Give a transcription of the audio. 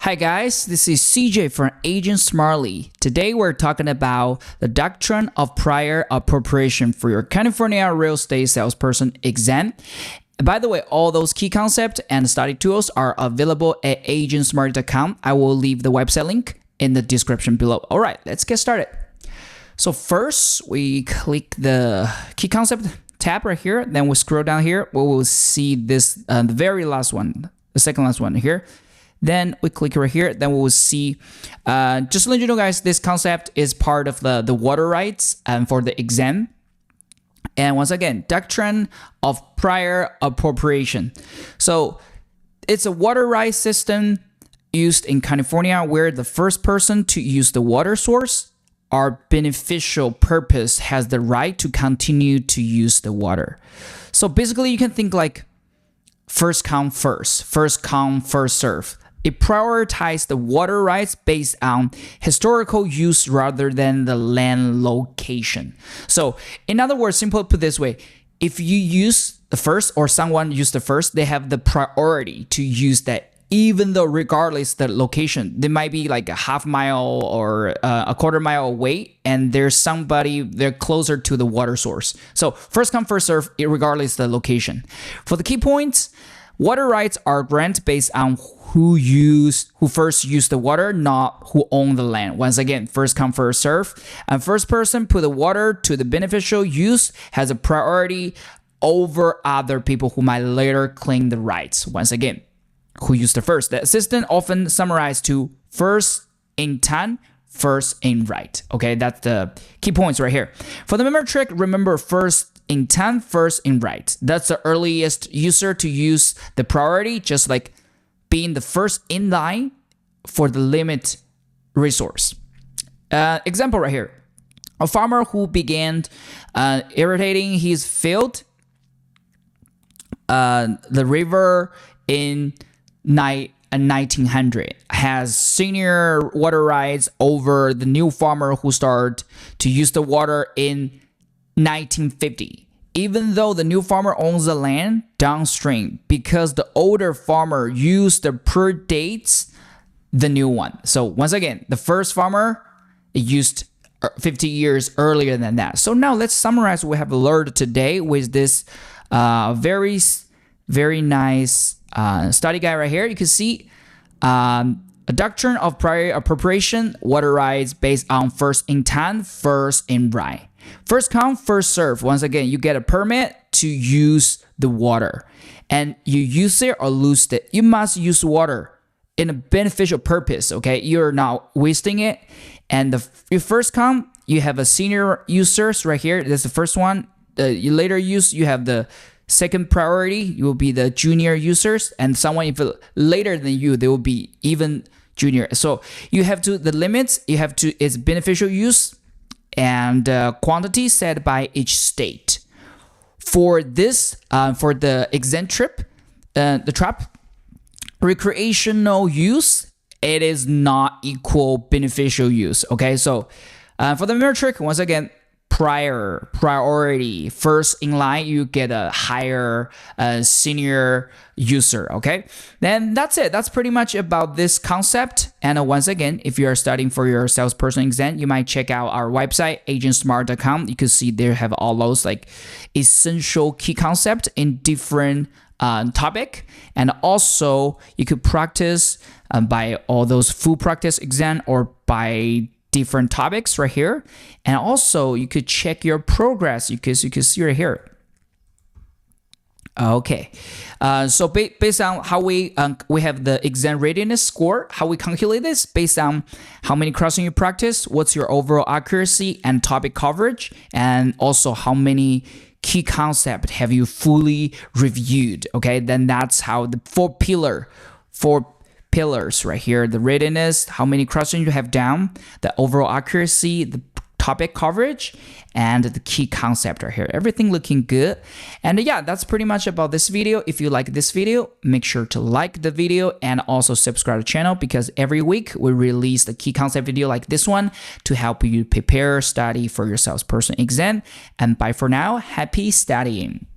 Hi guys, this is CJ from Agent Smartly. Today we're talking about the Doctrine of Prior Appropriation for your California real estate salesperson exam. By the way, all those key concepts and study tools are available at agentsmartly.com. I will leave the website link in the description below. All right, let's get started. So first, we click the key concept tab right here. Then we scroll down here. We will see this, the very last one, the second last one here. Then we click right here. Then we will see, just to let you know guys, this concept is part of the water rights for the exam. And once again, Doctrine of Prior Appropriation. So it's a water rights system used in California where the first person to use the water source or beneficial purpose has the right to continue to use the water. So basically you can think like first come, first serve. It prioritizes the water rights based on historical use rather than the land location. So in other words, simply put this way, if you use the first or someone used the first, they have the priority to use that even though regardless the location, they might be like a half mile or a quarter mile away and there's somebody, they're closer to the water source. So first come, first serve, regardless the location. For the key points, water rights are granted based on who first used the water, not who owned the land. Once again, first come, first serve. And first person put the water to the beneficial use has a priority over other people who might later claim the rights. Once again, who used the first. The assistant often summarized to first in time, first in right. Okay, that's the key points right here. For the memory trick, remember first in time, first in right. That's the earliest user to use the priority, just like being the first in line for the limit resource. Example right here. A farmer who began irrigating his field, the river in 1900 has senior water rights over the new farmer who started to use the water in 1950. Even though the new farmer owns the land downstream, because the older farmer used the predates the new one. So once again, the first farmer used 50 years earlier than that. So now let's summarize what we have learned today with this very nice study guide right here. You can see a doctrine of prior appropriation, water rights based on first in time, first in right. First come, first serve. Once again, you get a permit to use the water and you use it or lose it. You must use water in a beneficial purpose, okay? You're not wasting it. And you first come, you have a senior users right here. That's the first one. You later use, you have the second priority. You will be the junior users, and someone if later than you, they will be even junior. So you have to, the limits, you have to, it's beneficial use and quantity set by each state. For this, for the exam trip, the trap, recreational use, it is not equal beneficial use. Okay, so for the mirror trick, once again, priority, first in line, you get a higher senior user. Okay, then that's it. That's pretty much about this concept. And once again, if you are studying for your salesperson exam, you might check out our website agentsmart.com. You can see there have all those like essential key concepts in different topic, and also you could practice by all those full practice exam or by different topics right here. And also you could check your progress because you can see right here. Okay, so based on how we have the exam readiness score, how we calculate this based on how many crossing you practice, what's your overall accuracy and topic coverage, and also how many key concepts have you fully reviewed. Okay, then that's how the four pillars right here, the readiness, how many crossings you have down, the overall accuracy, the topic coverage, and the key concept right here. Everything looking good. And yeah, that's pretty much about this video. If you like this video, make sure to like the video and also subscribe to the channel, because every week we release the key concept video like this one to help you prepare, study for your salesperson exam. And bye for now. Happy studying.